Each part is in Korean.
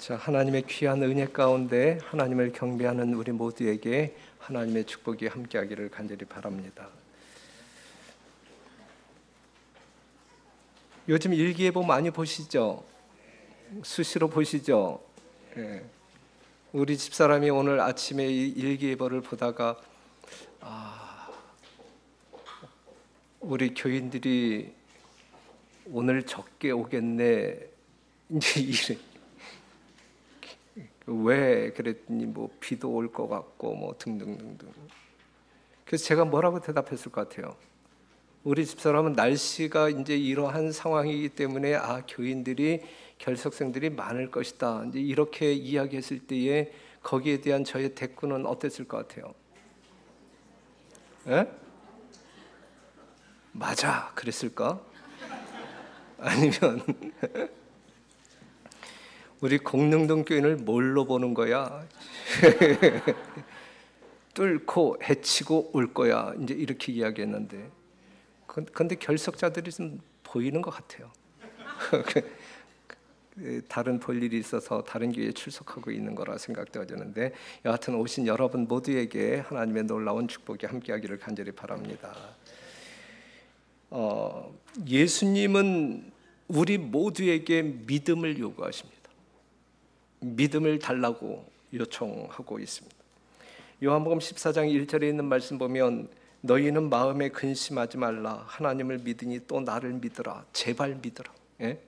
자, 하나님의 귀한 은혜 가운데 하나님을 경배하는 우리 모두에게 하나님의 축복이 함께하기를 간절히 바랍니다. 요즘 일기예보 많이 보시죠? 수시로 보시죠? 예. 우리 집사람이 오늘 아침에 이 일기예보를 보다가 우리 교인들이 오늘 적게 오겠네 이제 이래. 왜 그랬더니 뭐 비도 올 것 같고 뭐 등등등등. 그래서 제가 뭐라고 대답했을 것 같아요? 우리 집사람은 날씨가 이제 이러한 상황이기 때문에 교인들이 결석생들이 많을 것이다. 이제 이렇게 이야기했을 때에 거기에 대한 저의 대꾸는 어땠을 것 같아요? 에? 맞아, 그랬을까? 아니면 우리 공릉동 교인을 뭘로 보는 거야? 뚫고 헤치고 올 거야. 이제 이렇게 이야기했는데, 근데 결석자들이 좀 보이는 것 같아요. 다른 볼 일이 있어서 다른 교회에 출석하고 있는 거라 생각되어지는데, 여하튼 오신 여러분 모두에게 하나님의 놀라운 축복이 함께하기를 간절히 바랍니다. 예수님은 우리 모두에게 믿음을 요구하십니다. 믿음을 달라고 요청하고 있습니다. 요한복음 14장 1절에 있는 말씀 보면 너희는 마음에 근심하지 말라. 하나님을 믿으니 또 나를 믿으라. 제발 믿으라. 예?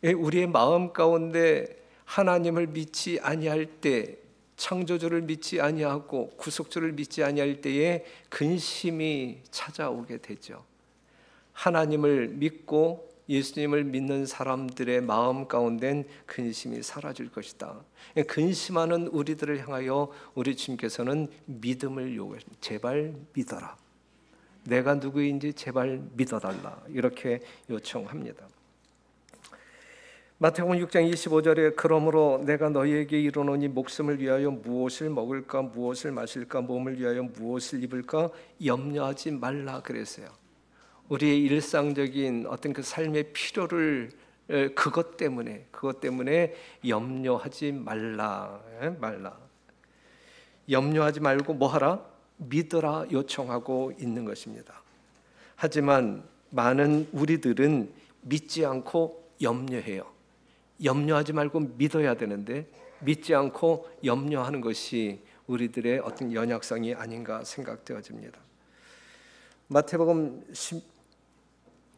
우리의 마음 가운데 하나님을 믿지 아니할 때, 창조주를 믿지 아니하고 구속주를 믿지 아니할 때에 근심이 찾아오게 되죠. 하나님을 믿고 예수님을 믿는 사람들의 마음 가운데는 근심이 사라질 것이다. 근심하는 우리들을 향하여 우리 주님께서는 믿음을 요구하십니다. 제발 믿어라. 내가 누구인지 제발 믿어달라. 이렇게 요청합니다. 마태복음 6장 25절에 그러므로 내가 너희에게 이르노니 목숨을 위하여 무엇을 먹을까 무엇을 마실까 몸을 위하여 무엇을 입을까 염려하지 말라 그랬어요. 우리의 일상적인 어떤 그 삶의 필요를 그것 때문에 염려하지 말라. 염려하지 말고 뭐 하라? 믿으라 요청하고 있는 것입니다. 하지만 많은 우리들은 믿지 않고 염려해요. 염려하지 말고 믿어야 되는데 믿지 않고 염려하는 것이 우리들의 어떤 연약성이 아닌가 생각되어집니다. 마태복음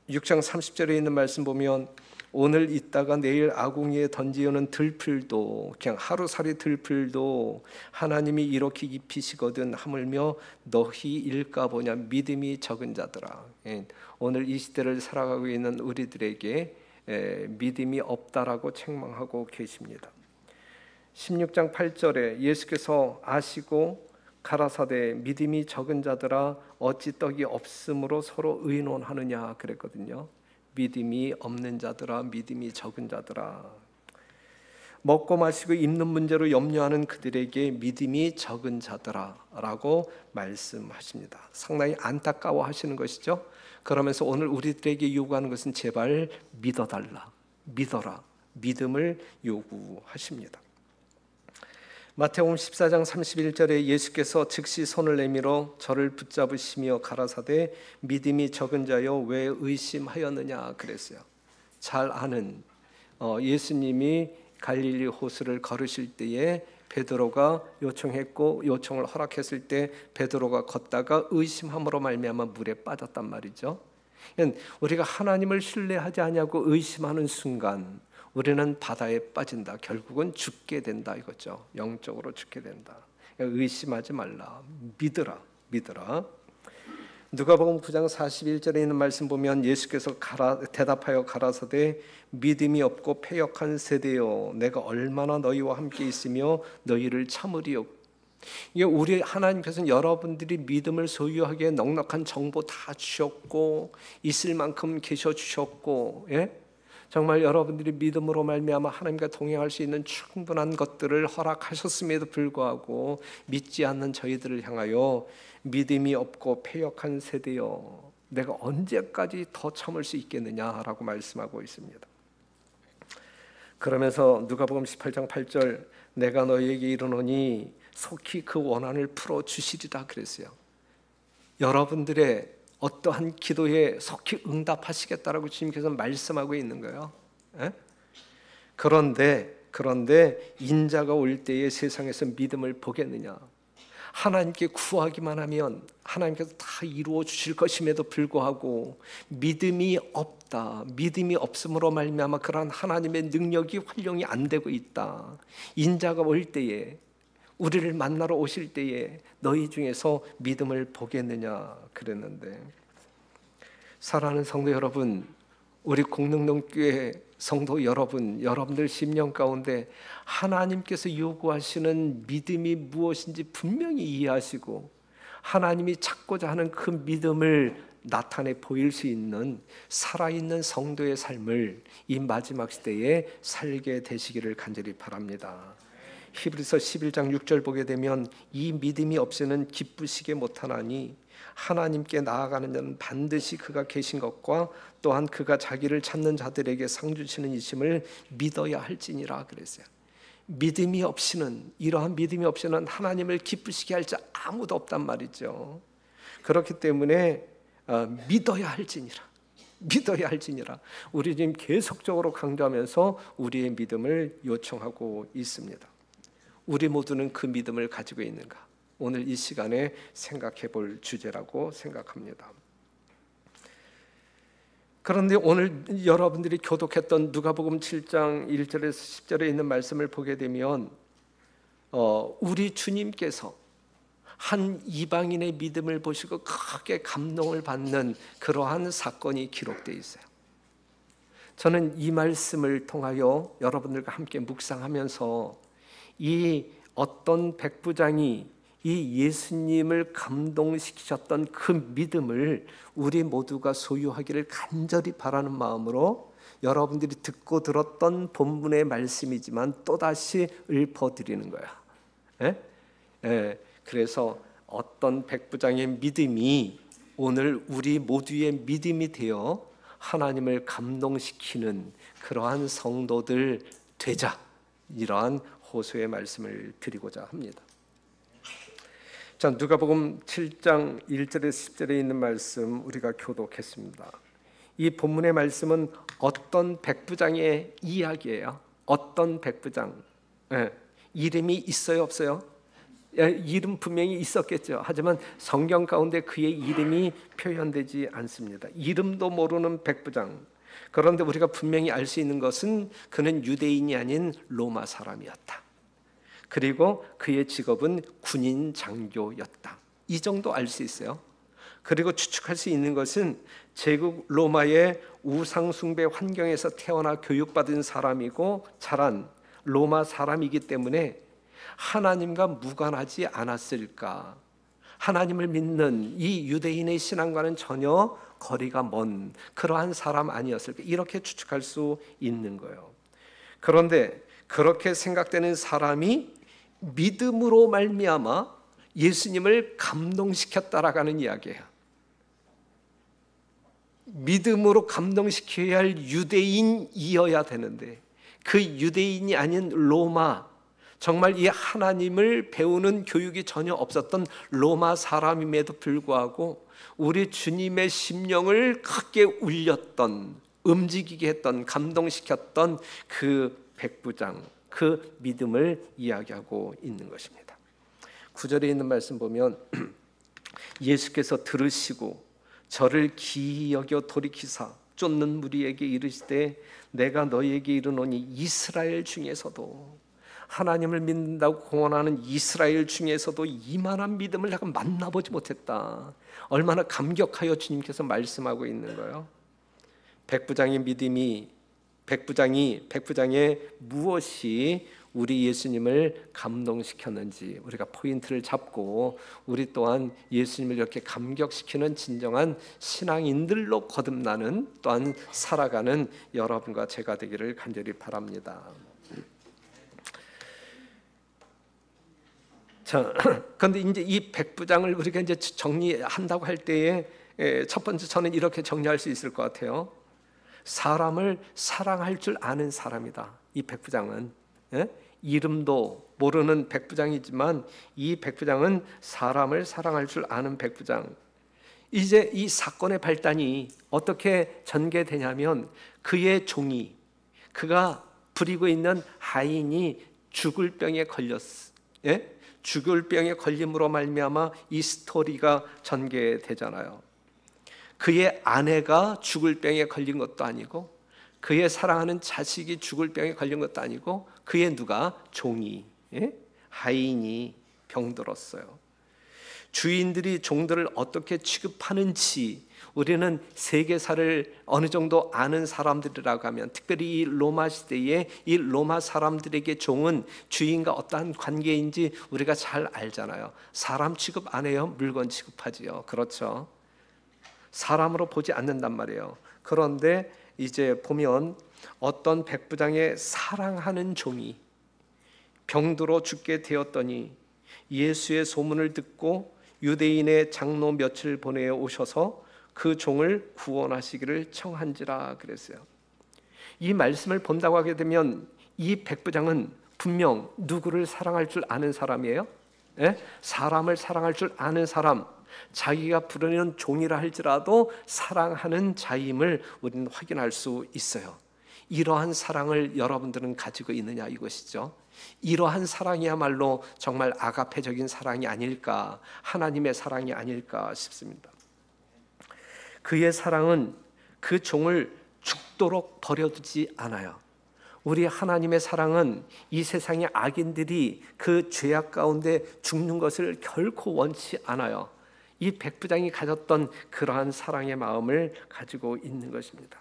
6장 30절에 있는 말씀 보면 오늘 있다가 내일 아궁이에 던지어는 들풀도 그냥 하루살이 들풀도 하나님이 이렇게 입히시거든 하물며 너희 일까 보냐 믿음이 적은 자들아. 오늘 이 시대를 살아가고 있는 우리들에게 믿음이 없다라고 책망하고 계십니다. 16장 8절에 예수께서 아시고 가라사대 믿음이 적은 자들아 어찌 떡이 없음으로 서로 의논하느냐 그랬거든요. 믿음이 없는 자들아 믿음이 적은 자들아. 먹고 마시고 입는 문제로 염려하는 그들에게 믿음이 적은 자들아 라고 말씀하십니다. 상당히 안타까워 하시는 것이죠. 그러면서 오늘 우리들에게 요구하는 것은 제발 믿어달라, 믿어라, 믿음을 요구하십니다. 마태복음 14장 31절에 예수께서 즉시 손을 내밀어 저를 붙잡으시며 가라사대 믿음이 적은 자여 왜 의심하였느냐 그랬어요. 잘 아는 예수님이 갈릴리 호수를 걸으실 때에 베드로가 요청했고 요청을 허락했을 때 베드로가 걷다가 의심함으로 말미암아 물에 빠졌단 말이죠. 우리가 하나님을 신뢰하지 않냐고 의심하는 순간 우리는 바다에 빠진다. 결국은 죽게 된다 이거죠. 영적으로 죽게 된다. 의심하지 말라. 믿으라. 누가복음 9장 41절에 있는 말씀 보면 예수께서 대답하여 가라사대 믿음이 없고 패역한 세대여 내가 얼마나 너희와 함께 있으며 너희를 참으리요. 이게 우리 하나님께서는 여러분들이 믿음을 소유하기에 넉넉한 정보 다 주셨고 있을 만큼 계셔 주셨고 정말 여러분들이 믿음으로 말미암아 하나님과 동행할 수 있는 충분한 것들을 허락하셨음에도 불구하고 믿지 않는 저희들을 향하여 믿음이 없고 패역한 세대여 내가 언제까지 더 참을 수 있겠느냐라고 말씀하고 있습니다. 그러면서 누가복음 18장 8절 내가 너희에게 이르노니 속히 그 원한을 풀어 주시리라 그랬어요. 여러분들의 어떠한 기도에 속히 응답하시겠다라고 주님께서 말씀하고 있는 거예요. 에? 그런데 인자가 올 때에 세상에서 믿음을 보겠느냐? 하나님께 구하기만 하면 하나님께서 다 이루어 주실 것임에도 불구하고 믿음이 없다. 믿음이 없음으로 말미암아 그러한 하나님의 능력이 활용이 안 되고 있다. 인자가 올 때에 우리를 만나러 오실 때에 너희 중에서 믿음을 보겠느냐 그랬는데, 사랑하는 성도 여러분, 우리 공릉동교회 성도 여러분, 여러분들 심령 가운데 하나님께서 요구하시는 믿음이 무엇인지 분명히 이해하시고 하나님이 찾고자 하는 그 믿음을 나타내 보일 수 있는 살아있는 성도의 삶을 이 마지막 시대에 살게 되시기를 간절히 바랍니다. 히브리서 11장 6절 보게 되면 이 믿음이 없이는 기쁘시게 못하나니 하나님께 나아가는 자는 반드시 그가 계신 것과 또한 그가 자기를 찾는 자들에게 상 주시는 이심을 믿어야 할지니라 그랬어요. 믿음이 없이는, 이러한 믿음이 없이는 하나님을 기쁘시게 할 자 아무도 없단 말이죠. 그렇기 때문에 믿어야 할지니라, 믿어야 할지니라, 우리 지금 계속적으로 강조하면서 우리의 믿음을 요청하고 있습니다. 우리 모두는 그 믿음을 가지고 있는가? 오늘 이 시간에 생각해 볼 주제라고 생각합니다. 그런데 오늘 여러분들이 교독했던 누가복음 7장 1절에서 10절에 있는 말씀을 보게 되면 우리 주님께서 한 이방인의 믿음을 보시고 크게 감동을 받는 그러한 사건이 기록되어 있어요. 저는 이 말씀을 통하여 여러분들과 함께 묵상하면서 이 어떤 백부장이 이 예수님을 감동시키셨던 그 믿음을 우리 모두가 소유하기를 간절히 바라는 마음으로 여러분들이 듣고 들었던 본문의 말씀이지만 또다시 읊어드리는 거야. 그래서 어떤 백부장의 믿음이 오늘 우리 모두의 믿음이 되어 하나님을 감동시키는 그러한 성도들 되자, 이러한 호소의 말씀을 드리고자 합니다. 자, 누가복음 7장 1절에서 10절에 있는 말씀 우리가 교독했습니다. 이 본문의 말씀은 어떤 백부장의 이야기예요. 어떤 백부장, 이름이 있어요, 없어요? 이름 분명히 있었겠죠. 하지만 성경 가운데 그의 이름이 표현되지 않습니다. 이름도 모르는 백부장. 그런데 우리가 분명히 알 수 있는 것은 그는 유대인이 아닌 로마 사람이었다. 그리고 그의 직업은 군인 장교였다. 이 정도 알 수 있어요. 그리고 추측할 수 있는 것은 제국 로마의 우상 숭배 환경에서 태어나 교육받은 사람이고 자란 로마 사람이기 때문에 하나님과 무관하지 않았을까. 하나님을 믿는 이 유대인의 신앙과는 전혀 거리가 먼 그러한 사람 아니었을까, 이렇게 추측할 수 있는 거예요. 그런데 그렇게 생각되는 사람이 믿음으로 말미암아 예수님을 감동시켰다라는 이야기예요. 믿음으로 감동시켜야 할 유대인이어야 되는데 그 유대인이 아닌 로마, 정말 이 하나님을 배우는 교육이 전혀 없었던 로마 사람임에도 불구하고 우리 주님의 심령을 크게 울렸던, 움직이게 했던, 감동시켰던 그 백부장, 그 믿음을 이야기하고 있는 것입니다. 9절에 있는 말씀 보면 예수께서 들으시고 저를 기이 여겨 돌이키사 쫓는 무리에게 이르시되 내가 너희에게 이르노니 이스라엘 중에서도, 하나님을 믿는다고 공언하는 이스라엘 중에서도 이만한 믿음을 내가 만나보지 못했다. 얼마나 감격하여 주님께서 말씀하고 있는 거예요. 백부장의 믿음이, 백부장의 무엇이 우리 예수님을 감동시켰는지 우리가 포인트를 잡고 우리 또한 예수님을 이렇게 감격시키는 진정한 신앙인들로 거듭나는, 또한 살아가는 여러분과 제가 되기를 간절히 바랍니다. 자, 그런데 이제 이 백부장을 우리가 이제 정리한다고 할 때에 첫 번째 저는 이렇게 정리할 수 있을 것 같아요. 사람을 사랑할 줄 아는 사람이다. 이 백부장은 이름도 모르는 백부장이지만 이 백부장은 사람을 사랑할 줄 아는 백부장. 이제 이 사건의 발단이 어떻게 전개되냐면 그의 종이, 그가 부리고 있는 하인이 죽을 병에 걸렸어. 죽을 병에 걸림으로 말미암아 이 스토리가 전개되잖아요. 그의 아내가 죽을 병에 걸린 것도 아니고 그의 사랑하는 자식이 죽을 병에 걸린 것도 아니고 그의 누가? 종이, 하인이 병들었어요. 주인들이 종들을 어떻게 취급하는지 우리는 세계사를 어느 정도 아는 사람들이라고 하면, 특별히 이 로마 시대에 이 로마 사람들에게 종은 주인과 어떠한 관계인지 우리가 잘 알잖아요. 사람 취급 안 해요? 물건 취급하지요. 그렇죠. 사람으로 보지 않는단 말이에요. 그런데 이제 보면 어떤 백부장의 사랑하는 종이 병들어 죽게 되었더니 예수의 소문을 듣고 유대인의 장로 며칠 보내어 오셔서 그 종을 구원하시기를 청한지라 그랬어요. 이 말씀을 본다고 하게 되면 이 백부장은 분명 누구를 사랑할 줄 아는 사람이에요? 사람을 사랑할 줄 아는 사람, 자기가 부르는 종이라 할지라도 사랑하는 자임을 우리는 확인할 수 있어요. 이러한 사랑을 여러분들은 가지고 있느냐 이것이죠. 이러한 사랑이야말로 정말 아가페적인 사랑이 아닐까, 하나님의 사랑이 아닐까 싶습니다. 그의 사랑은 그 종을 죽도록 버려두지 않아요. 우리 하나님의 사랑은 이 세상의 악인들이 그 죄악 가운데 죽는 것을 결코 원치 않아요. 이 백부장이 가졌던 그러한 사랑의 마음을 가지고 있는 것입니다.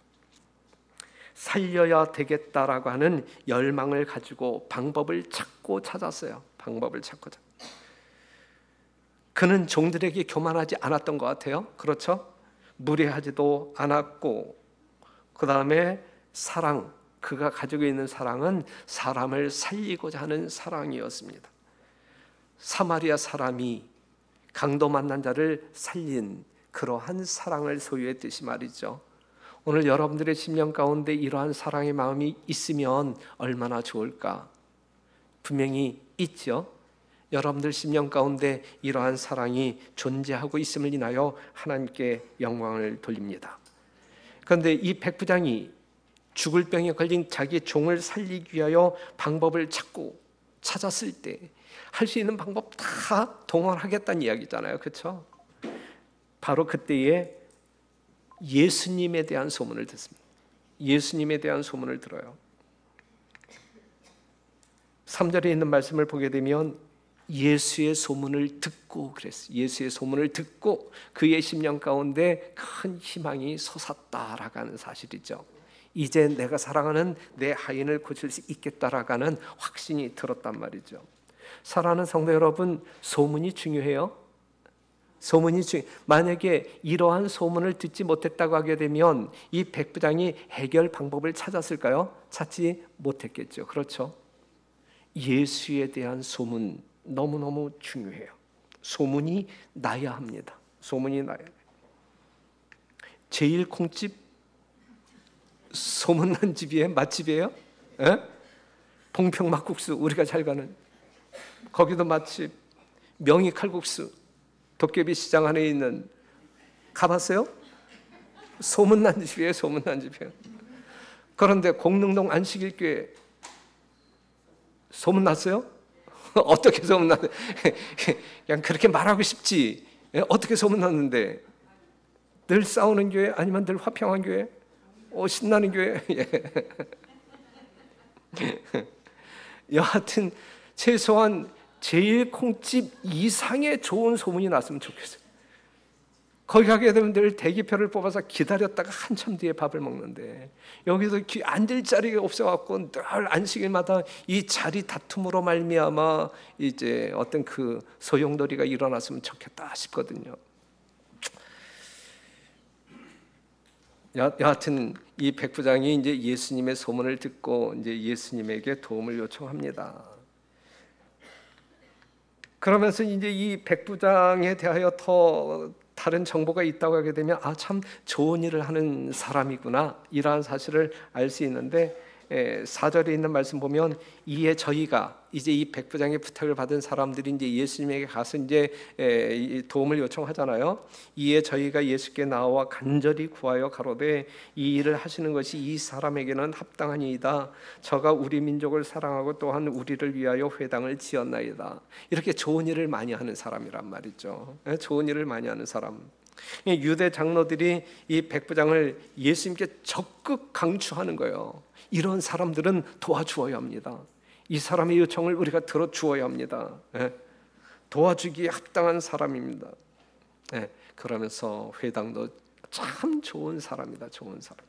살려야 되겠다라고 하는 열망을 가지고 방법을 찾고 찾았어요. 방법을 찾고 그는 종들에게 교만하지 않았던 것 같아요. 그렇죠? 무례하지도 않았고, 그 다음에 사랑, 그가 가지고 있는 사랑은 사람을 살리고자 하는 사랑이었습니다. 사마리아 사람이 강도 만난 자를 살린 그러한 사랑을 소유했듯이 말이죠. 오늘 여러분들의 심령 가운데 이러한 사랑의 마음이 있으면 얼마나 좋을까? 분명히 있죠. 여러분들 심령 가운데 이러한 사랑이 존재하고 있음을 인하여 하나님께 영광을 돌립니다. 그런데 이 백부장이 죽을 병에 걸린 자기 종을 살리기 위하여 방법을 찾았을 때 할 수 있는 방법 다 동원하겠다는 이야기잖아요. 그렇죠? 바로 그때에 예수님에 대한 소문을 듣습니다. 예수님에 대한 소문을 들어요. 3절에 있는 말씀을 보게 되면 예수의 소문을 듣고 그랬어요. 예수의 소문을 듣고 그의 심령 가운데 큰 희망이 솟았다라고 하는 사실이죠. 이제 내가 사랑하는 내 하인을 고칠 수 있겠다라고 하는 확신이 들었단 말이죠. 사랑하는 성도 여러분, 소문이 중요해요. 만약에 이러한 소문을 듣지 못했다고 하게 되면 이 백부장이 해결 방법을 찾았을까요? 찾지 못했겠죠. 그렇죠? 예수에 대한 소문 너무너무 중요해요. 소문이 나야 합니다. 소문이 나야 돼요. 제일 콩집 소문난 집이에요? 맛집이에요? 봉평 막국수 우리가 잘 가는 거기도 맛집. 명희 칼국수 도깨비 시장 안에 있는, 가봤어요? 소문난 집이에요. 소문난 집이에요. 그런데 공릉동 안식일교회 소문났어요? 어떻게 소문났어요? 그냥 그렇게 말하고 싶지. 어떻게 소문났는데? 늘 싸우는 교회 아니면 늘 화평한 교회? 신나는 교회? 여하튼 최소한 제일 콩집 이상의 좋은 소문이 났으면 좋겠어요. 거기 가게 되면 늘 대기표를 뽑아서 기다렸다가 한참 뒤에 밥을 먹는데 여기도 앉을 자리가 없어갖고 늘 안식일마다 이 자리 다툼으로 말미암아 이제 어떤 그 소용돌이가 일어났으면 좋겠다 싶거든요. 여하튼 이 백부장이 이제 예수님의 소문을 듣고 이제 예수님에게 도움을 요청합니다. 그러면서 이제 이 백부장에 대하여 더 다른 정보가 있다고 하게 되면 참 좋은 일을 하는 사람이구나 이러한 사실을 알 수 있는데 4절에 있는 말씀 보면 이에 저희가 이제 이 백부장의 부탁을 받은 사람들이 이제 예수님에게 가서 이제 도움을 요청하잖아요. 이에 저희가 예수께 나와 간절히 구하여 가로되 이 일을 하시는 것이 이 사람에게는 합당하니이다. 저가 우리 민족을 사랑하고 또한 우리를 위하여 회당을 지었나이다. 이렇게 좋은 일을 많이 하는 사람이란 말이죠. 좋은 일을 많이 하는 사람. 유대 장로들이 이 백부장을 예수님께 적극 강추하는 거예요. 이런 사람들은 도와주어야 합니다. 이 사람의 요청을 우리가 들어주어야 합니다. 도와주기에 합당한 사람입니다. 그러면서 회당도 참 좋은 사람이다. 좋은 사람.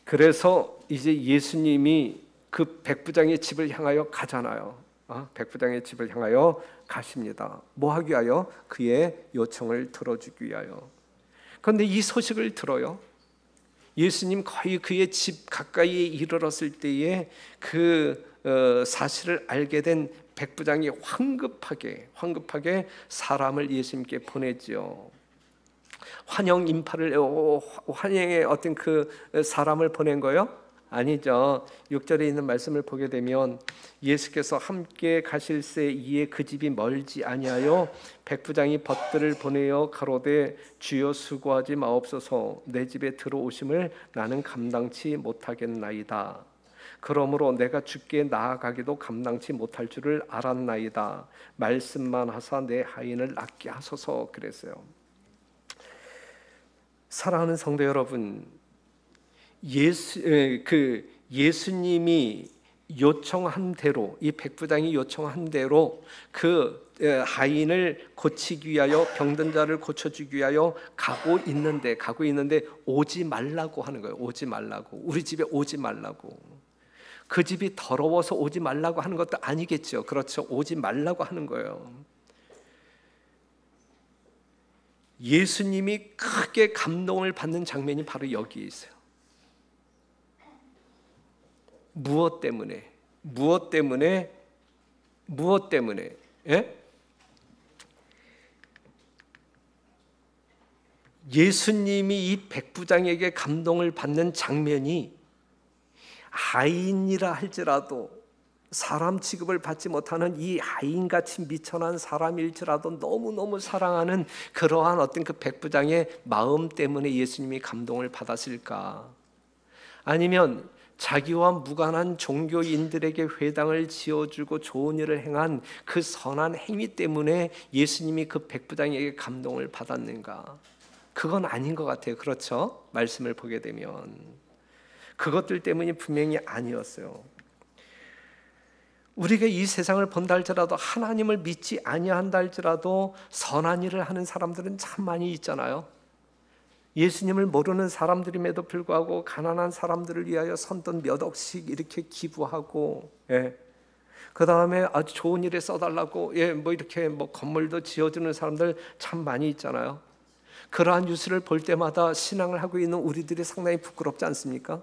그래서 이제 예수님이 그 백부장의 집을 향하여 가잖아요. 백부장의 집을 향하여 가십니다. 뭐 하기 위하여? 그의 요청을 들어주기 위하여. 그런데 이 소식을 들어요. 예수님 거의 그의 집 가까이에 이르렀을 때에 그 사실을 알게 된 백부장이 황급하게 사람을 예수님께 보내지요. 환영의 어떤 그 사람을 보낸 거요? 아니죠. 6절에 있는 말씀을 보게 되면 예수께서 함께 가실새 이에 그 집이 멀지 아니하여 백부장이 벗들을 보내어 가로되 주여 수고하지 마옵소서 내 집에 들어오심을 나는 감당치 못하겠나이다. 그러므로 내가 주께 나아가기도 감당치 못할 줄을 알았나이다. 말씀만 하사 내 하인을 낫게 하소서 그랬어요. 사랑하는 성도 여러분, 예수님이 요청한 대로 이 백부장이 요청한 대로 그 하인을 고치기 위하여 병든 자를 고쳐주기 위하여 가고 있는데 오지 말라고 하는 거예요. 오지 말라고. 우리 집에 오지 말라고. 그 집이 더러워서 오지 말라고 하는 것도 아니겠죠. 그렇죠. 오지 말라고 하는 거예요. 예수님이 크게 감동을 받는 장면이 바로 여기에 있어요. 무엇 때문에? 예? 예수님이 이 백부장에게 감동을 받는 장면이 하인이라 할지라도 사람 취급을 받지 못하는 이 하인같이 미천한 사람일지라도 너무너무 사랑하는 그러한 어떤 그 백부장의 마음 때문에 예수님이 감동을 받았을까? 아니면 자기와 무관한 종교인들에게 회당을 지어주고 좋은 일을 행한 그 선한 행위 때문에 예수님이 그 백부장에게 감동을 받았는가? 그건 아닌 것 같아요. 그렇죠? 말씀을 보게 되면 그것들 때문이 분명히 아니었어요. 우리가 이 세상을 본다 할지라도 하나님을 믿지 아니한다 할지라도 선한 일을 하는 사람들은 참 많이 있잖아요. 예수님을 모르는 사람들임에도 불구하고 가난한 사람들을 위하여 선뜻 몇 억씩 이렇게 기부하고, 그 다음에 아주 좋은 일에 써달라고, 이렇게 건물도 지어주는 사람들 참 많이 있잖아요. 그러한 뉴스를 볼 때마다 신앙을 하고 있는 우리들이 상당히 부끄럽지 않습니까?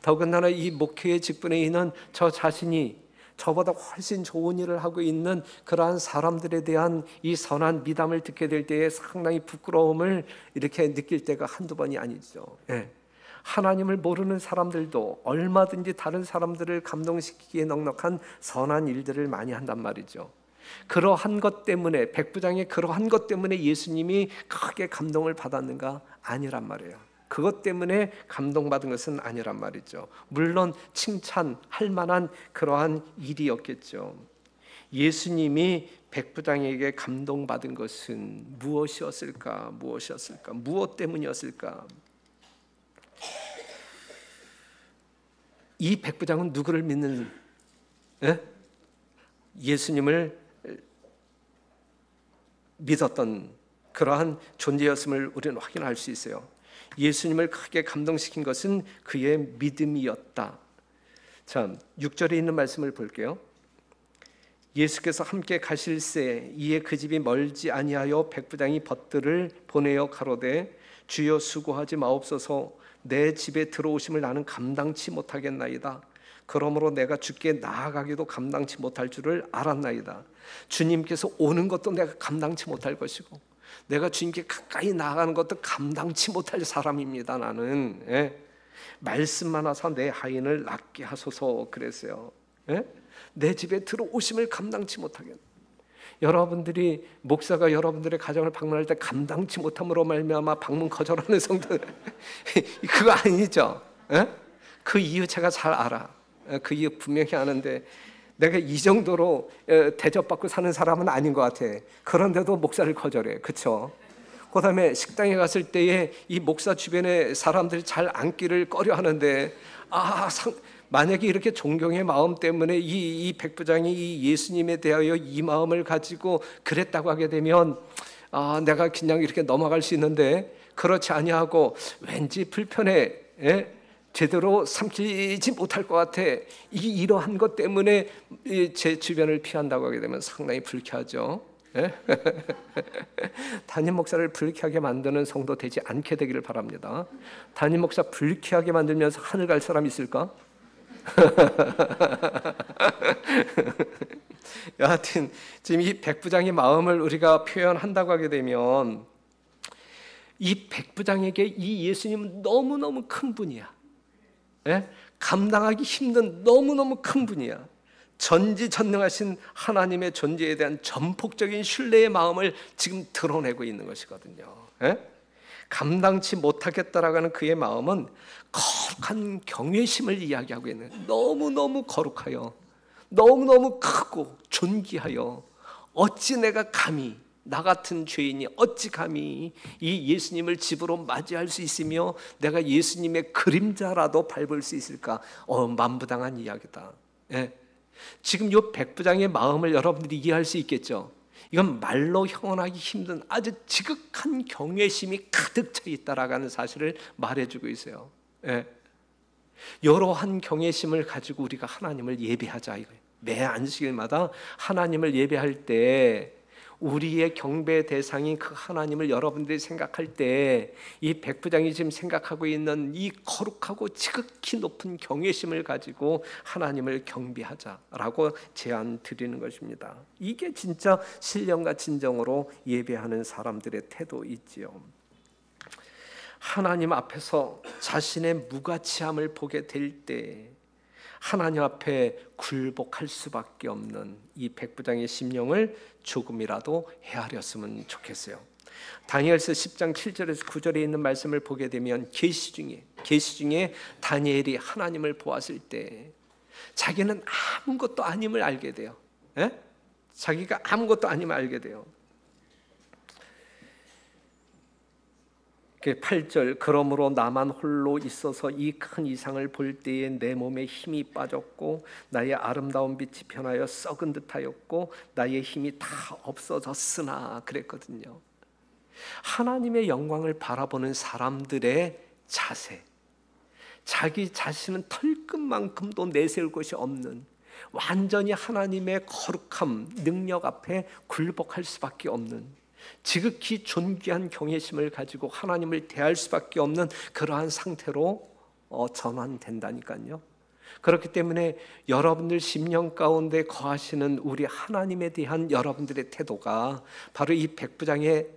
더군다나 이 목회의 직분에 있는 저 자신이 저보다 훨씬 좋은 일을 하고 있는 그러한 사람들에 대한 이 선한 미담을 듣게 될 때에 상당히 부끄러움을 이렇게 느낄 때가 한두 번이 아니죠. 하나님을 모르는 사람들도 얼마든지 다른 사람들을 감동시키기에 넉넉한 선한 일들을 많이 한단 말이죠. 그러한 것 때문에 백부장의 그러한 것 때문에 예수님이 크게 감동을 받았는가? 아니란 말이에요. 그것 때문에 감동받은 것은 아니란 말이죠. 물론 칭찬할 만한 그러한 일이었겠죠. 예수님이 백부장에게 감동받은 것은 무엇이었을까? 무엇 때문이었을까? 이 백부장은 누구를 믿는? 예수님을 믿었던 그러한 존재였음을 우리는 확인할 수 있어요. 예수님을 크게 감동시킨 것은 그의 믿음이었다. 자, 6절에 있는 말씀을 볼게요. 예수께서 함께 가실새 이에 그 집이 멀지 아니하여 백부장이 벗들을 보내어 가로되 주여 수고하지 마옵소서 내 집에 들어오심을 나는 감당치 못하겠나이다. 그러므로 내가 주께 나아가기도 감당치 못할 줄을 알았나이다. 주님께서 오는 것도 내가 감당치 못할 것이고 내가 주님께 가까이 나아가는 것도 감당치 못할 사람입니다. 나는 말씀만 하사 내 하인을 낫게 하소서 그랬어요. 내 집에 들어오심을 감당치 못하게. 여러분들이 목사가 여러분들의 가정을 방문할 때 감당치 못함으로 말미암아 방문 거절하는 성도들 그거 아니죠. 그 이유 제가 잘 알아. 그 이유 분명히 아는데 내가 이 정도로 대접받고 사는 사람은 아닌 것 같아. 그런데도 목사를 거절해. 그렇죠? 그다음에 식당에 갔을 때에 이 목사 주변에 사람들이 잘 앉기를 꺼려하는데 만약에 이렇게 존경의 마음 때문에 이 백부장이 이 예수님에 대하여 이 마음을 가지고 그랬다고 하게 되면 내가 그냥 이렇게 넘어갈 수 있는데 그렇지 아니하고 왠지 불편해. 제대로 삼키지 못할 것 같아. 이러한 것 때문에 제 주변을 피한다고 하게 되면 상당히 불쾌하죠. 담임 목사를 불쾌하게 만드는 성도 되지 않게 되기를 바랍니다. 담임 목사 불쾌하게 만들면서 하늘 갈 사람 있을까? 여하튼 지금 이 백부장의 마음을 우리가 표현한다고 하게 되면 이 백부장에게 이 예수님은 너무너무 큰 분이야. 감당하기 힘든 너무너무 큰 분이야. 전지전능하신 하나님의 존재에 대한 전폭적인 신뢰의 마음을 지금 드러내고 있는 것이거든요. 감당치 못하겠다라고 하는 그의 마음은 거룩한 경외심을 이야기하고 있는, 너무너무 거룩하여 너무너무 크고 존귀하여 어찌 내가 감히, 나 같은 죄인이 어찌 감히 이 예수님을 집으로 맞이할 수 있으며 내가 예수님의 그림자라도 밟을 수 있을까? 만부당한 이야기다. 지금 이 백부장의 마음을 여러분들이 이해할 수 있겠죠? 이건 말로 형언하기 힘든 아주 지극한 경외심이 가득 차 있다라는 사실을 말해주고 있어요. 이러한 경외심을 가지고 우리가 하나님을 예배하자 이거예요. 매 안식일마다 하나님을 예배할 때 우리의 경배 대상인 그 하나님을 여러분들이 생각할 때 이 백부장이 지금 생각하고 있는 이 거룩하고 지극히 높은 경외심을 가지고 하나님을 경배하자라고 제안 드리는 것입니다. 이게 진짜 신령과 진정으로 예배하는 사람들의 태도이지요. 하나님 앞에서 자신의 무가치함을 보게 될 때 하나님 앞에 굴복할 수밖에 없는 이 백부장의 심령을 조금이라도 헤아렸으면 좋겠어요. 다니엘서 10장 7절에서 9절에 있는 말씀을 보게 되면 계시 중에 다니엘이 하나님을 보았을 때 자기는 아무것도 아님을 알게 돼요. 자기가 아무것도 아님을 알게 돼요. 8절, 그러므로 나만 홀로 있어서 이 큰 이상을 볼 때에 내 몸에 힘이 빠졌고 나의 아름다운 빛이 변하여 썩은 듯하였고 나의 힘이 다 없어졌으나 그랬거든요. 하나님의 영광을 바라보는 사람들의 자세, 자기 자신은 털끝만큼도 내세울 것이 없는, 완전히 하나님의 거룩함, 능력 앞에 굴복할 수밖에 없는, 지극히 존귀한 경외심을 가지고 하나님을 대할 수밖에 없는 그러한 상태로 전환된다니까요. 그렇기 때문에 여러분들 심령 가운데 거하시는 우리 하나님에 대한 여러분들의 태도가 바로 이 백부장의,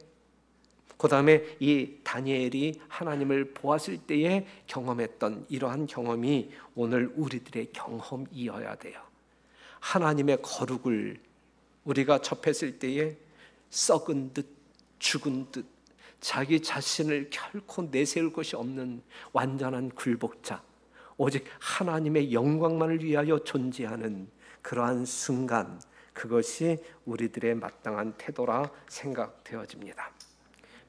그 다음에 이 다니엘이 하나님을 보았을 때에 경험했던 이러한 경험이 오늘 우리들의 경험이어야 돼요. 하나님의 거룩을 우리가 접했을 때에 썩은 듯 죽은 듯 자기 자신을 결코 내세울 것이 없는 완전한 굴복자, 오직 하나님의 영광만을 위하여 존재하는 그러한 순간, 그것이 우리들의 마땅한 태도라 생각되어집니다.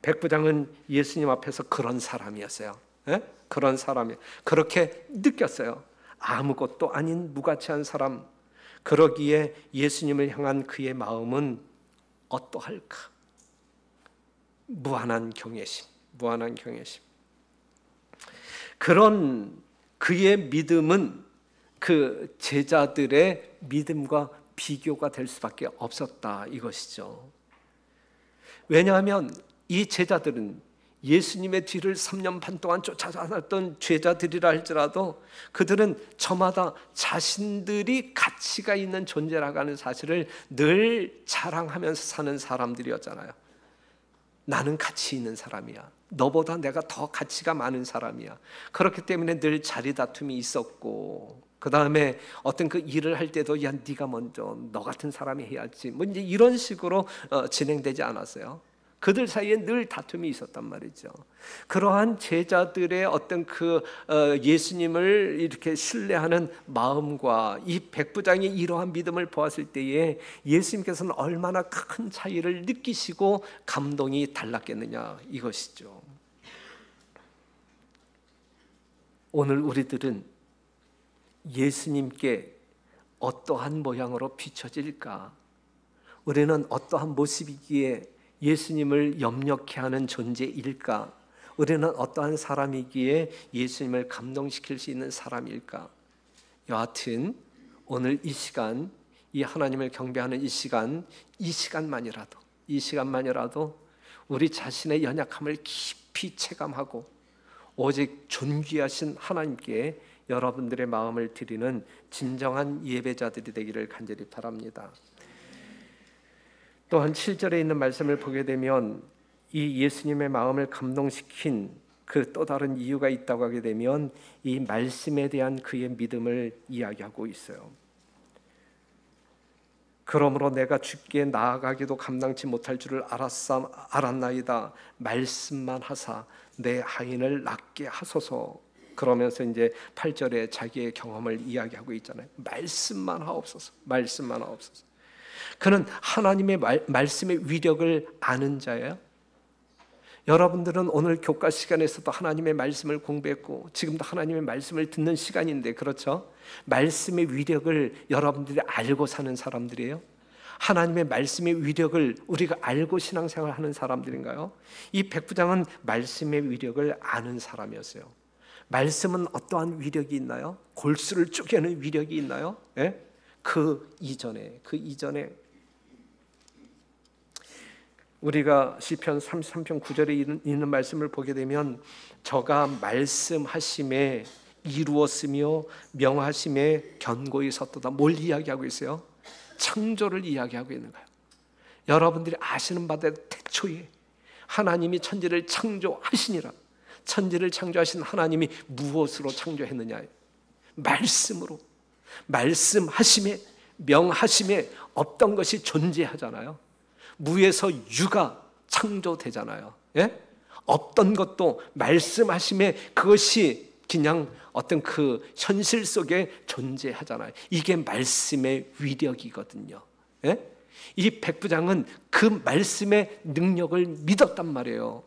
백부장은 예수님 앞에서 그런 사람이었어요. 그런 사람이 그렇게 느꼈어요. 아무것도 아닌 무가치한 사람. 그러기에 예수님을 향한 그의 마음은 어떠할까? 무한한 경외심, 무한한 경외심. 그런 그의 믿음은 그 제자들의 믿음과 비교가 될 수밖에 없었다 이것이죠. 왜냐하면 이 제자들은 예수님의 뒤를 3년 반 동안 쫓아다녔던 제자들이라 할지라도 그들은 저마다 자신들이 가치가 있는 존재라고 하는 사실을 늘 자랑하면서 사는 사람들이었잖아요. 나는 가치 있는 사람이야. 너보다 내가 더 가치가 많은 사람이야. 그렇기 때문에 늘 자리 다툼이 있었고, 그 다음에 어떤 그 일을 할 때도 야 네가 먼저, 너 같은 사람이 해야지, 뭐 이제 이런 식으로 진행되지 않았어요. 그들 사이에 늘 다툼이 있었단 말이죠. 그러한 제자들의 어떤 그 예수님을 이렇게 신뢰하는 마음과 이 백부장의 이러한 믿음을 보았을 때에 예수님께서는 얼마나 큰 차이를 느끼시고 감동이 달랐겠느냐, 이것이죠. 오늘 우리들은 예수님께 어떠한 모양으로 비춰질까? 우리는 어떠한 모습이기에 예수님을 염려케 하는 존재일까? 우리는 어떠한 사람이기에 예수님을 감동시킬 수 있는 사람일까? 여하튼 오늘 이 시간, 이 하나님을 경배하는 이 시간만이라도 우리 자신의 연약함을 깊이 체감하고 오직 존귀하신 하나님께 여러분들의 마음을 드리는 진정한 예배자들이 되기를 간절히 바랍니다. 또한 7절에 있는 말씀을 보게 되면 이 예수님의 마음을 감동시킨 그 또 다른 이유가 있다고 하게 되면 이 말씀에 대한 그의 믿음을 이야기하고 있어요. 그러므로 내가 주께 나아가기도 감당치 못할 줄을 알았나이다. 말씀만 하사 내 하인을 낫게 하소서. 그러면서 이제 8절에 자기의 경험을 이야기하고 있잖아요. 말씀만 하옵소서. 말씀만 하옵소서. 그는 하나님의 말씀의 위력을 아는 자예요. 여러분들은 오늘 교과 시간에서도 하나님의 말씀을 공부했고 지금도 하나님의 말씀을 듣는 시간인데, 그렇죠? 말씀의 위력을 여러분들이 알고 사는 사람들이에요. 하나님의 말씀의 위력을 우리가 알고 신앙생활을 하는 사람들인가요? 이 백부장은 말씀의 위력을 아는 사람이었어요. 말씀은 어떠한 위력이 있나요? 골수를 쪼개는 위력이 있나요? 예? 그 이전에 우리가 시편 33편 9절에 있는 말씀을 보게 되면 저가 말씀하심에 이루었으며 명하심에 견고히 섰도다. 뭘 이야기하고 있어요? 창조를 이야기하고 있는 거예요. 여러분들이 아시는 바대로 태초에 하나님이 천지를 창조하시니라. 천지를 창조하신 하나님이 무엇으로 창조했느냐? 말씀으로. 말씀하심에 명하심에 없던 것이 존재하잖아요. 무에서 유가 창조되잖아요. 예? 없던 것도 말씀하심에 그것이 그냥 어떤 그 현실 속에 존재하잖아요. 이게 말씀의 위력이거든요. 예? 이 백부장은 그 말씀의 능력을 믿었단 말이에요.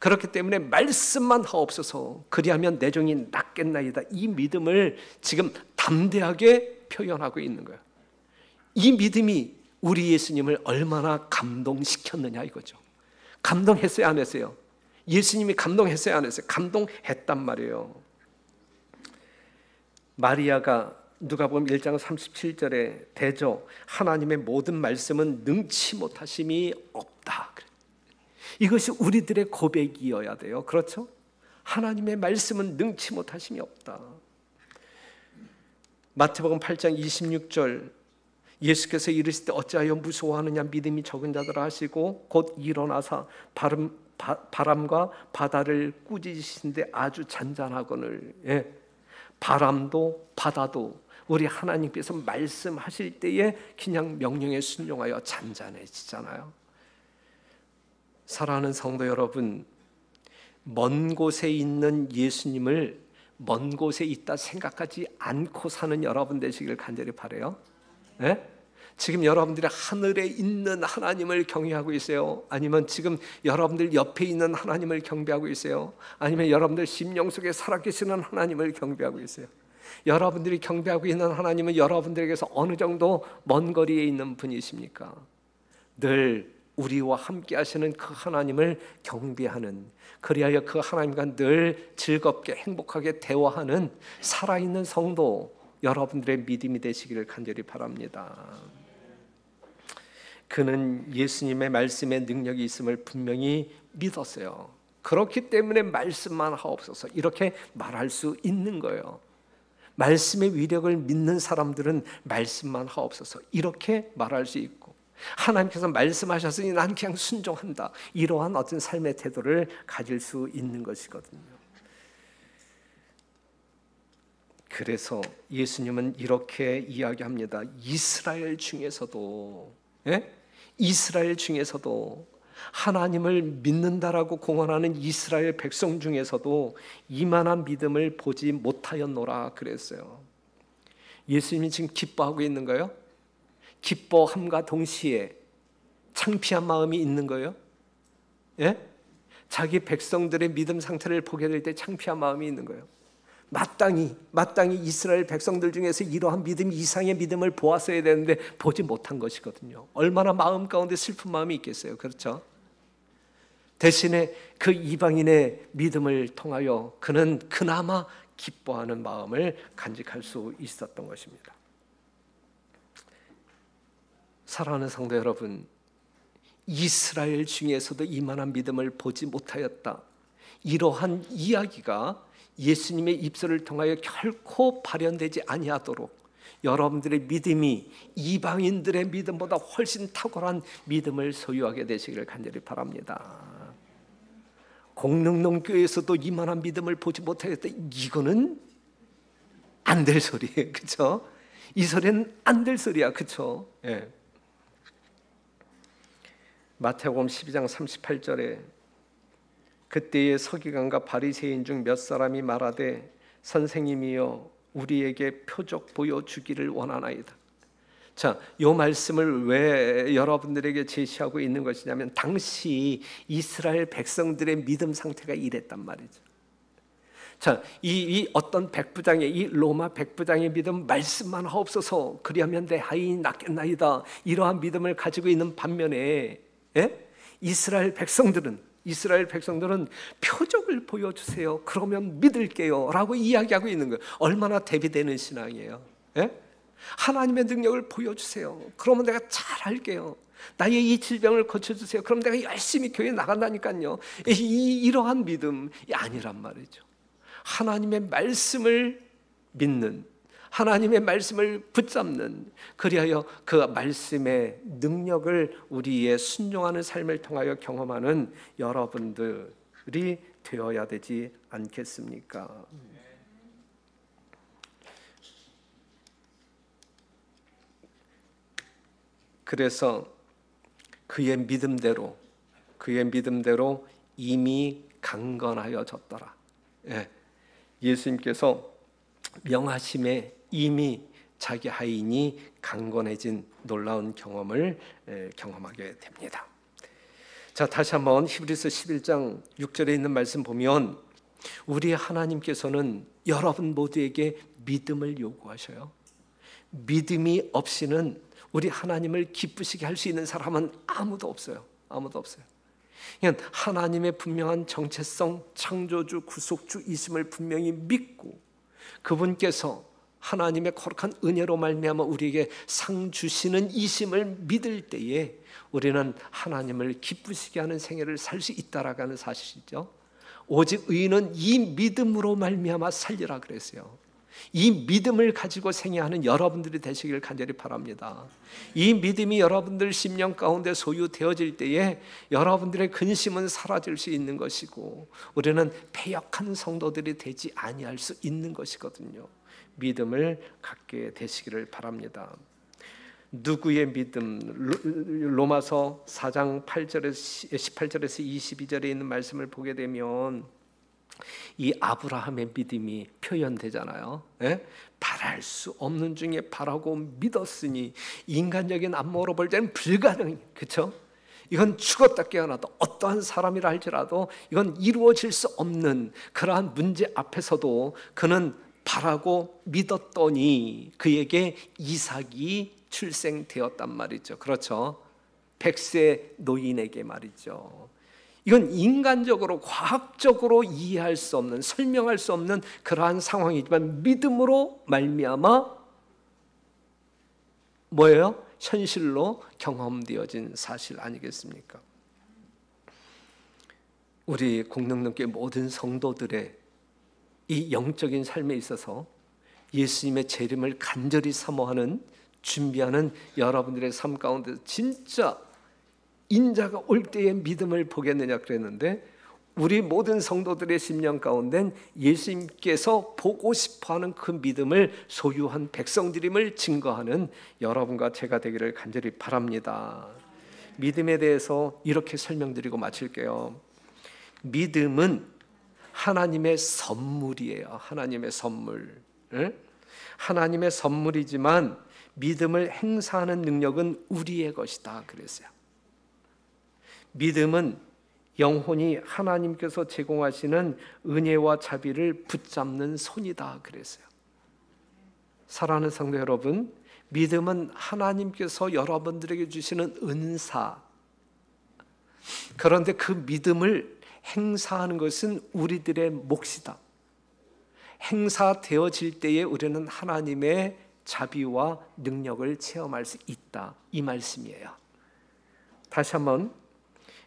그렇기 때문에 말씀만 하옵소서 그리하면 내 종이 낫겠나이다. 이 믿음을 지금 담대하게 표현하고 있는 거예요. 이 믿음이 우리 예수님을 얼마나 감동시켰느냐 이거죠. 감동했어요, 안 했어요? 예수님이 감동했어요, 안 했어요? 감동했단 말이에요. 마리아가 누가복음 1장 37절에 대저 하나님의 모든 말씀은 능치 못하심이 없다. 이것이 우리들의 고백이어야 돼요. 그렇죠? 하나님의 말씀은 능치 못하심이 없다. 마태복음 8장 26절 예수께서 이르실 때 어찌하여 무서워하느냐 믿음이 적은 자들아 하시고 곧 일어나사 바람과 바다를 꾸짖으시는데 아주 잔잔하거늘. 예. 바람도 바다도 우리 하나님께서 말씀하실 때에 그냥 명령에 순종하여 잔잔해지잖아요. 사랑하는 성도 여러분, 먼 곳에 있는 예수님을 먼 곳에 있다 생각하지 않고 사는 여러분 되시길 간절히 바라요. 네? 지금 여러분들이 하늘에 있는 하나님을 경외하고 있어요? 아니면 지금 여러분들 옆에 있는 하나님을 경배하고 있어요? 아니면 여러분들 심령 속에 살아계시는 하나님을 경배하고 있어요? 여러분들이 경배하고 있는 하나님은 여러분들에게서 어느 정도 먼 거리에 있는 분이십니까? 늘 우리와 함께 하시는 그 하나님을 경배하는, 그리하여 그 하나님과 늘 즐겁게 행복하게 대화하는 살아있는 성도 여러분들의 믿음이 되시기를 간절히 바랍니다. 그는 예수님의 말씀에 능력이 있음을 분명히 믿었어요. 그렇기 때문에 말씀만 하옵소서 이렇게 말할 수 있는 거예요. 말씀의 위력을 믿는 사람들은 말씀만 하옵소서 이렇게 말할 수 있고, 하나님께서 말씀하셨으니 난 그냥 순종한다, 이러한 어떤 삶의 태도를 가질 수 있는 것이거든요. 그래서 예수님은 이렇게 이야기합니다. 이스라엘 중에서도, 이스라엘 중에서도 하나님을 믿는다라고 공언하는 이스라엘 백성 중에서도 이만한 믿음을 보지 못하였노라 그랬어요. 예수님이 지금 기뻐하고 있는 거예요? 기뻐함과 동시에 창피한 마음이 있는 거예요? 자기 백성들의 믿음 상태를 보게 될 때 창피한 마음이 있는 거예요. 마땅히 이스라엘 백성들 중에서 이러한 믿음 이상의 믿음을 보았어야 되는데 보지 못한 것이거든요. 얼마나 마음 가운데 슬픈 마음이 있겠어요. 그렇죠? 대신에 그 이방인의 믿음을 통하여 그는 그나마 기뻐하는 마음을 간직할 수 있었던 것입니다. 사랑하는 성도 여러분, 이스라엘 중에서도 이만한 믿음을 보지 못하였다, 이러한 이야기가 예수님의 입술을 통하여 결코 발현되지 아니하도록 여러분들의 믿음이 이방인들의 믿음보다 훨씬 탁월한 믿음을 소유하게 되시기를 간절히 바랍니다. 공릉농교에서도 이만한 믿음을 보지 못하였다, 이거는 안 될 소리예요. 그렇죠? 이 소리는 안 될 소리야. 그렇죠? 마태복음 12장 38절에 그때의 서기관과 바리새인 중 몇 사람이 말하되 선생님이여 우리에게 표적 보여주기를 원하나이다. 자, 이 말씀을 왜 여러분들에게 제시하고 있는 것이냐면 당시 이스라엘 백성들의 믿음 상태가 이랬단 말이죠. 자, 이 어떤 백부장의, 이 로마 백부장의 믿음, 말씀만 하옵소서 그리하면 내 하인이 낫겠나이다, 이러한 믿음을 가지고 있는 반면에 이스라엘 백성들은 표적을 보여주세요, 그러면 믿을게요 라고 이야기하고 있는 거예요. 얼마나 대비되는 신앙이에요. 하나님의 능력을 보여주세요, 그러면 내가 잘할게요. 나의 이 질병을 고쳐주세요, 그럼 내가 열심히 교회 나간다니까요. 이러한 믿음이 아니란 말이죠. 하나님의 말씀을 믿는, 하나님의 말씀을 붙잡는, 그리하여 그 말씀의 능력을 우리의 순종하는 삶을 통하여 경험하는 여러분들이 되어야 되지 않겠습니까? 그래서 그의 믿음대로 이미 강건하여졌더라. 예수님께서 명하심에 이미 자기 하인이 강건해진 놀라운 경험을 경험하게 됩니다. 자, 다시 한번 히브리서 11장 6절에 있는 말씀 보면 우리 하나님께서는 여러분 모두에게 믿음을 요구하셔요. 믿음이 없이는 우리 하나님을 기쁘시게 할 수 있는 사람은 아무도 없어요. 그냥 하나님의 분명한 정체성, 창조주, 구속주이심을 분명히 믿고 그분께서 하나님의 거룩한 은혜로 말미암아 우리에게 상 주시는 이심을 믿을 때에 우리는 하나님을 기쁘시게 하는 생애를 살 수 있다라는 사실이죠. 오직 의인은 이 믿음으로 말미암아 살리라 그랬어요. 이 믿음을 가지고 생애하는 여러분들이 되시길 간절히 바랍니다. 이 믿음이 여러분들 심령 가운데 소유되어질 때에 여러분들의 근심은 사라질 수 있는 것이고 우리는 패역한 성도들이 되지 아니할 수 있는 것이거든요. 믿음을 갖게 되시기를 바랍니다. 누구의 믿음? 로마서 4장 18절에서 22절에 있는 말씀을 보게 되면 이 아브라함의 믿음이 표현되잖아요. 바랄 수 없는 중에 바라고 믿었으니 인간적인 안목으로 볼 때는 불가능. 그렇죠? 이건 죽었다 깨어나도 어떠한 사람이라 할지라도 이건 이루어질 수 없는 그러한 문제 앞에서도 그는 바라고 믿었더니 그에게 이삭이 출생되었단 말이죠. 그렇죠? 100세 노인에게 말이죠. 이건 인간적으로 과학적으로 이해할 수 없는, 설명할 수 없는 그러한 상황이지만 믿음으로 말미암아 뭐예요? 현실로 경험되어진 사실 아니겠습니까? 우리 공동령교회 모든 성도들의 이 영적인 삶에 있어서 예수님의 재림을 간절히 사모하는, 준비하는 여러분들의 삶 가운데 진짜 인자가 올 때의 믿음을 보겠느냐 그랬는데, 우리 모든 성도들의 심령 가운데 예수님께서 보고 싶어하는 그 믿음을 소유한 백성들임을 증거하는 여러분과 제가 되기를 간절히 바랍니다. 믿음에 대해서 이렇게 설명드리고 마칠게요. 믿음은 하나님의 선물이에요. 하나님의 선물. 하나님의 선물이지만 믿음을 행사하는 능력은 우리의 것이다 그랬어요. 믿음은 영혼이 하나님께서 제공하시는 은혜와 자비를 붙잡는 손이다 그랬어요. 사랑하는 성도 여러분, 믿음은 하나님께서 여러분들에게 주시는 은사. 그런데 그 믿음을 행사하는 것은 우리들의 몫이다. 행사되어질 때에 우리는 하나님의 자비와 능력을 체험할 수 있다, 이 말씀이에요. 다시 한번,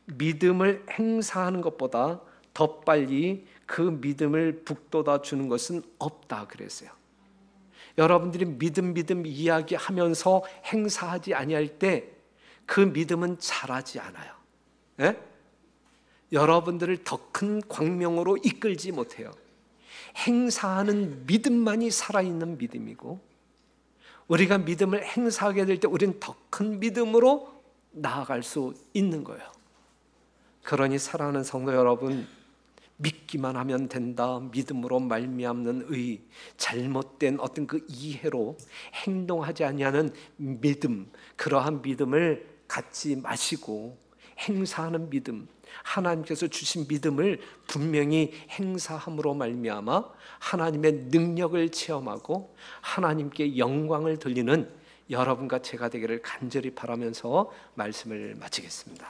믿음을 행사하는 것보다 더 빨리 그 믿음을 북돋아 주는 것은 없다 그랬어요. 여러분들이 믿음 이야기하면서 행사하지 아니할 때 그 믿음은 자라지 않아요. 예? 여러분들을 더 큰 광명으로 이끌지 못해요. 행사하는 믿음만이 살아있는 믿음이고, 우리가 믿음을 행사하게 될 때 우리는 더 큰 믿음으로 나아갈 수 있는 거예요. 그러니 사랑하는 성도 여러분, 믿기만 하면 된다, 믿음으로 말미암는 의, 잘못된 어떤 그 이해로 행동하지 아니하는 믿음, 그러한 믿음을 갖지 마시고 행사하는 믿음, 하나님께서 주신 믿음을 분명히 행사함으로 말미암아 하나님의 능력을 체험하고 하나님께 영광을 돌리는 여러분과 제가 되기를 간절히 바라면서 말씀을 마치겠습니다.